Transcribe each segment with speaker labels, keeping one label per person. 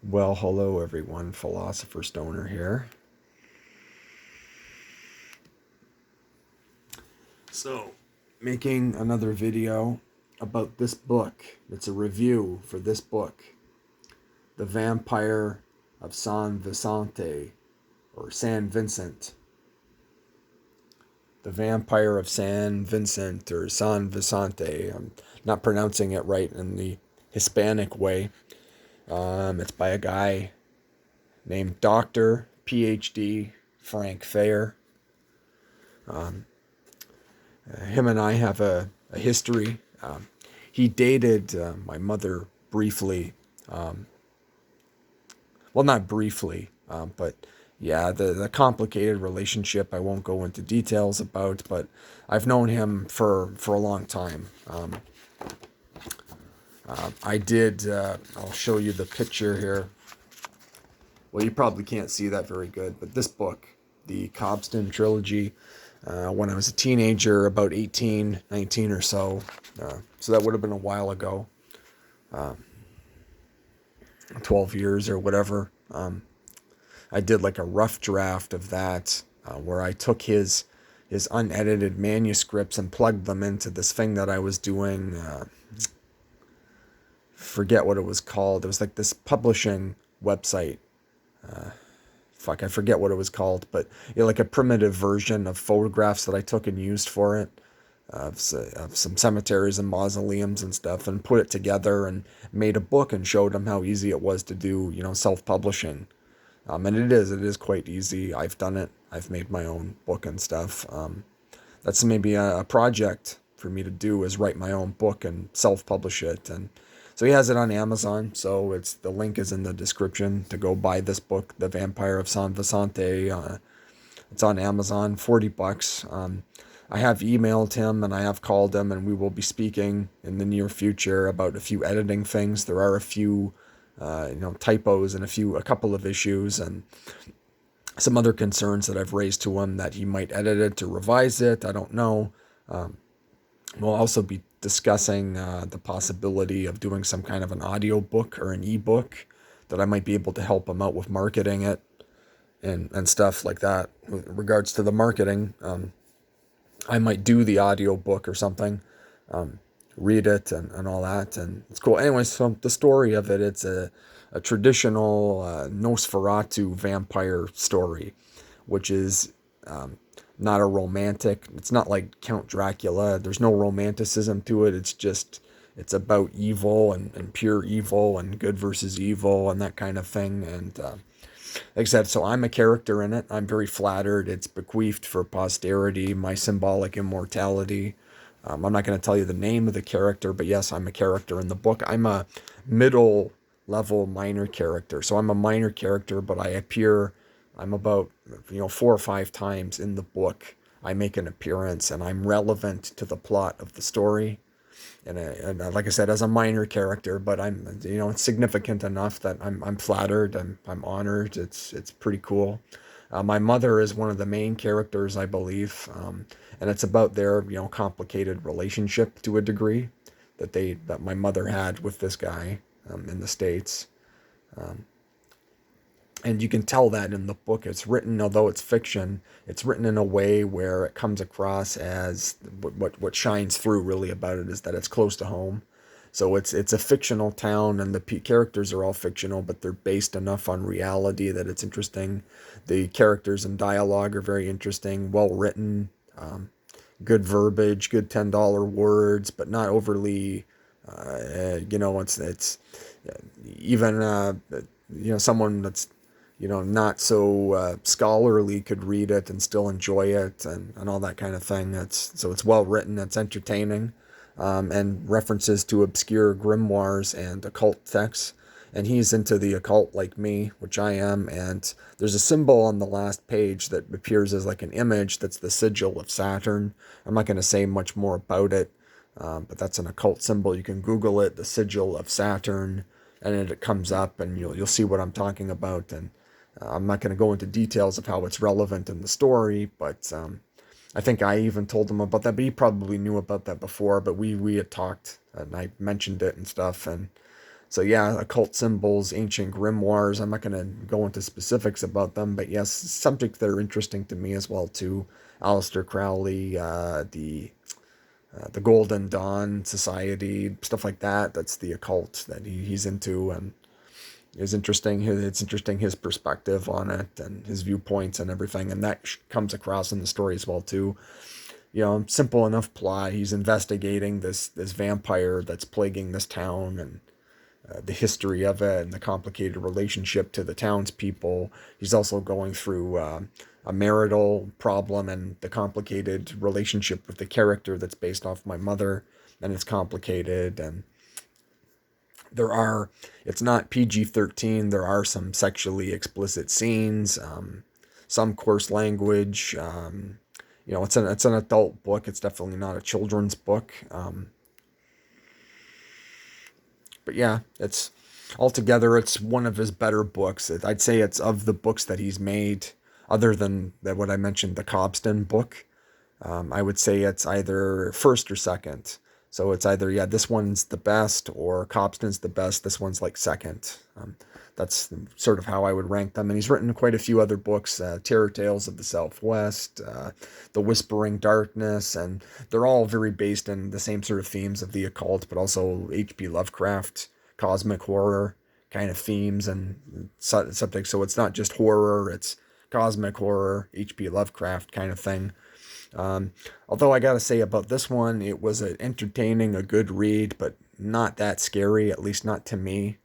Speaker 1: Well, hello everyone, Philosopher Stoner here. So, making another video about this book. It's a review for this book, The Vampire of San Vicente, or San Vincent. The Vampire of San Vincent, or San Vicente. I'm not pronouncing it right in the Hispanic way. It's by a guy named Dr. PhD Frank Thayer. Him and I have a history. He dated my mother briefly. Well, not briefly, but yeah, the complicated relationship I won't go into details about, but I've known him for a long time. I'll show you the picture here. Well, you probably can't see that very good, but this book, the Cobston trilogy, when I was a teenager, about 18, 19 or so. So that would have been a while ago, 12 years or whatever. I did like a rough draft of that, where I took his unedited manuscripts and plugged them into this thing that I was doing. Forget what it was called. It was like this publishing website. I forget what it was called, but like a primitive version of photographs that I took and used for it, of some cemeteries and mausoleums and stuff, and put it together and made a book and showed them how easy it was to do, self-publishing. And it is quite easy. I've done it. I've made my own book and stuff. That's maybe a project for me to do, is write my own book and self-publish it. And so he has it on Amazon. So the link is in the description to go buy this book, The Vampire of San Vicente. It's on Amazon, $40. I have emailed him and I have called him, and we will be speaking in the near future about a few editing things. There are a few, typos and a couple of issues and some other concerns that I've raised to him, that he might edit it or revise it. I don't know. We'll also be discussing the possibility of doing some kind of an audio book or an ebook that I might be able to help him out with marketing it and stuff like that. With regards to the marketing, I might do the audio book or something, read it and all that, and it's cool. Anyway, so the story of it, it's a traditional Nosferatu vampire story, which is not a romantic. It's not like Count Dracula. There's no romanticism to it. It's about evil and pure evil and good versus evil and that kind of thing. And like I said, so I'm a character in it. I'm very flattered. It's bequeathed for posterity, my symbolic immortality. I'm not going to tell you the name of the character, but yes, I'm a character in the book. I'm a middle level minor character. So I'm a minor character, but I'm about 4 or 5 times in the book. I make an appearance and I'm relevant to the plot of the story. And like I said, as a minor character, but I'm, it's significant enough that I'm flattered. I'm honored. It's pretty cool. My mother is one of the main characters, I believe, and it's about their complicated relationship to a degree that my mother had with this guy in the States. And you can tell that in the book. It's written, although it's fiction, it's written in a way where it comes across as what shines through really about it is that it's close to home. So it's a fictional town, and the characters are all fictional, but they're based enough on reality that it's interesting. The characters and dialogue are very interesting, well written, good verbiage, good $10 words, but not overly, it's even someone that's not so scholarly could read it and still enjoy it and all that kind of thing. It's well written, it's entertaining, and references to obscure grimoires and occult texts. And he's into the occult like me, which I am, and there's a symbol on the last page that appears as like an image that's the sigil of Saturn. I'm not going to say much more about it, but that's an occult symbol. You can Google it, the sigil of Saturn, and it comes up, and you'll see what I'm talking about. And I'm not going to go into details of how it's relevant in the story, but I think I even told him about that, but he probably knew about that before, but we had talked, and I mentioned it and stuff, and So yeah, occult symbols, ancient grimoires. I'm not going to go into specifics about them, but yes, subjects that are interesting to me as well too. Aleister Crowley, the Golden Dawn Society, stuff like that. That's the occult that he's into, and is interesting. It's interesting his perspective on it and his viewpoints and everything, and that comes across in the story as well too. Simple enough plot. He's investigating this vampire that's plaguing this town, and the history of it and the complicated relationship to the townspeople. He's also going through a marital problem and the complicated relationship with the character that's based off my mother, and it's complicated. And it's not PG-13. There are some sexually explicit scenes, some coarse language. It's an adult book. It's definitely not a children's book. But yeah, it's one of his better books. I'd say it's of the books that he's made, other than what I mentioned, the Cobston book. I would say it's either first or second. So it's either, yeah, this one's the best, or Cobston's the best. This one's like second. That's sort of how I would rank them. And he's written quite a few other books, Terror Tales of the Southwest, The Whispering Darkness, and they're all very based in the same sort of themes of the occult, but also H.P. Lovecraft, cosmic horror kind of themes and subjects. So it's not just horror, it's cosmic horror, H.P. Lovecraft kind of thing. Although I gotta say about this one, it was an entertaining, a good read, but not that scary, at least not to me.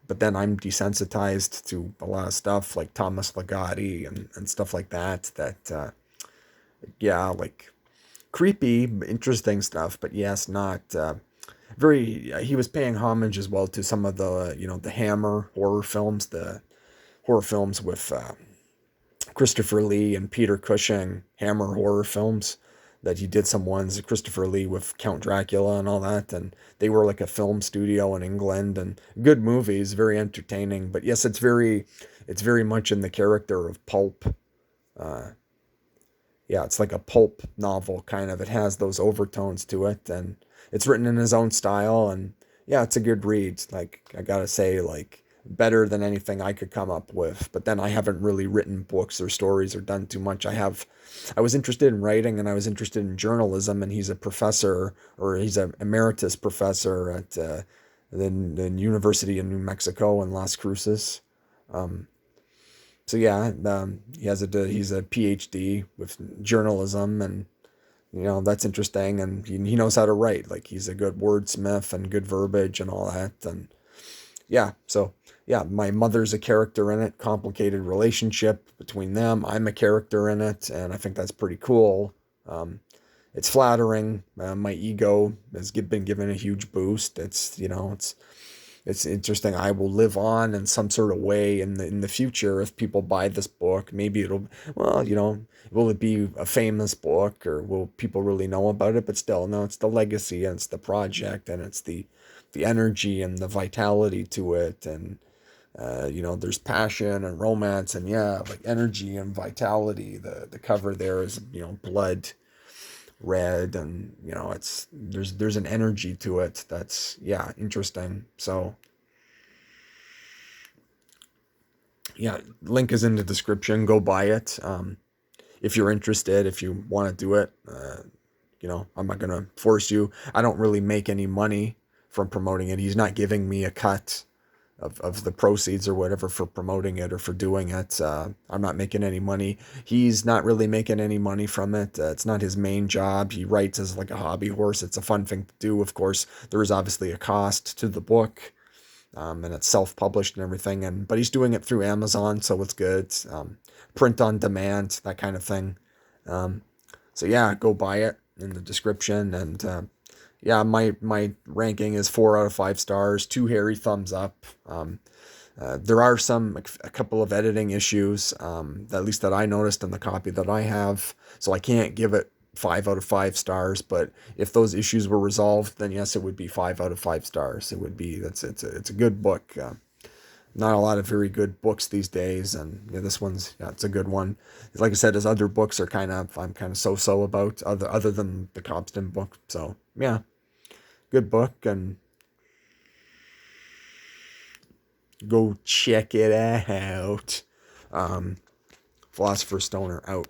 Speaker 1: But then I'm desensitized to a lot of stuff like Thomas Ligotti and stuff like that, yeah, like creepy, interesting stuff, but yes, not he was paying homage as well to some of the Hammer horror films with Christopher Lee and Peter Cushing, Hammer horror films, that he did some ones, Christopher Lee with Count Dracula and all that, and they were like a film studio in England, and good movies, very entertaining. But yes, it's very much in the character of pulp. Yeah, it's like a pulp novel kind of. It has those overtones to it, and it's written in his own style, and yeah, it's a good read. Like, I gotta say, like, better than anything I could come up with. But then I haven't really written books or stories or done too much. I was interested in writing, and I was interested in journalism, and he's a professor, or he's an emeritus professor at the University of New Mexico in Las Cruces. So yeah, he's a PhD with journalism, and that's interesting, and he knows how to write. Like, he's a good wordsmith and good verbiage and all that, and yeah, so yeah, my mother's a character in it, complicated relationship between them. I'm a character in it, and I think that's pretty cool. It's flattering. My ego has been given a huge boost. It's interesting. I will live on in some sort of way in the future if people buy this book. Maybe will it be a famous book, or will people really know about it? But still, no, it's the legacy, and it's the project, and it's the energy and the vitality to it, and there's passion and romance, and yeah, like energy and vitality. The cover there is blood red, and there's an energy to it that's, yeah, interesting. So yeah, link is in the description. Go buy it if you're interested, if you want to do it. I'm not gonna force you. I don't really make any money from promoting it. He's not giving me a cut of the proceeds or whatever for promoting it or for doing it. I'm not making any money. He's not really making any money from it. It's not his main job. He writes as like a hobby horse. It's a fun thing to do. Of course, there is obviously a cost to the book, and it's self-published and everything. But he's doing it through Amazon, so it's good. Print on demand, that kind of thing. So yeah, go buy it in the description. And yeah, my ranking is 4 out of 5 stars, 2 hairy thumbs up. There are a couple of editing issues, at least that I noticed in the copy that I have. So I can't give it 5 out of 5 stars, but if those issues were resolved, then yes, it would be 5 out of 5 stars. It would be, it's a good book. Not a lot of very good books these days, and yeah, this one's, yeah, it's a good one. Like I said, his other books are I'm kind of so-so about, other than the Cobston book. So yeah, good book. And Go check it out. Philosopher Stoner out.